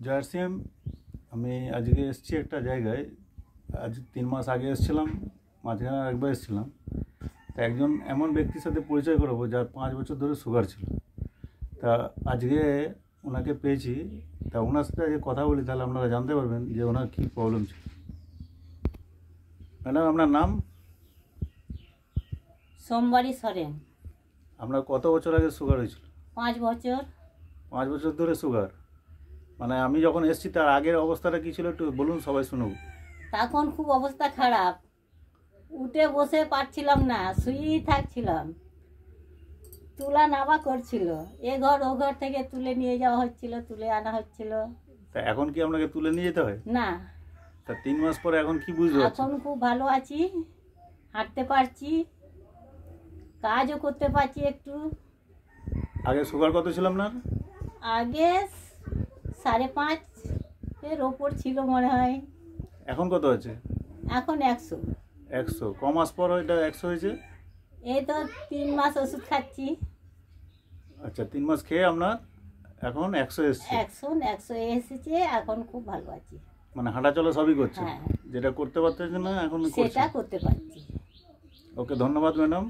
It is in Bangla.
জয়ারসিএম আমি আজকে এসেছি একটা জায়গায়। আজ 3 মাস আগে এসেছিলাম, মাঝখানে একবার এসেছিলাম। তা একজন এমন ব্যক্তির সাথে পরিচয় করবো যার 5 বছর ধরে সুগার ছিল। তা আজকে ওনাকে পেয়েছি, তা ওনার সাথে আজকে কথা বলি, তাহলে আপনারা জানতে পারবেন যে ওনার কী প্রবলেম ছিল। ম্যাডাম, আপনার নাম? সোমবারী সরেন। আপনার কত বছর আগে সুগার হয়েছিল? 5 বছর। 5 বছর ধরে সুগার? মানে আমি যখন এসেছি তার আগের অবস্থাটা কী ছিল একটু বলুন, সবাই শুনুক। তখন খুব অবস্থা খারাপ, উঠে বসে পারছিলাম না, শুয়েই থাকছিলাম, তুলা নামা করছিল, এ ঘর ও ঘর থেকে তুলে নিয়ে যাওয়া হচ্ছিল, তুলে আনা হচ্ছিল। তা এখন কি আপনাকে তুলে নিয়ে যেতে হয়? না। তা 3 মাস পরে এখন কি বুঝতে পারছেন? এখন খুব ভালো আছি, হাঁটতে পারছি, কাজও করতে পারছি একটু। আগে সুগার কত ছিল আপনার? আগে 5.5 এর ওপর ছিল মনে হয়। এখন কত আছে? এখন 100। 100? ক মাস পর এটা 100 হয়েছে? এই তো 3 মাস ওষুধ খাচ্ছি। আচ্ছা, 3 মাস খেয়ে আপনার এখন 100 এসছে? 100 এসেছে, এখন খুব ভালো আছি। মানে হাঁটা চলা সবই করছে? হ্যাঁ, যেটা করতে পারতেছেন না এখন সেটা করতে পারছি। ওকে, ধন্যবাদ ম্যাডাম।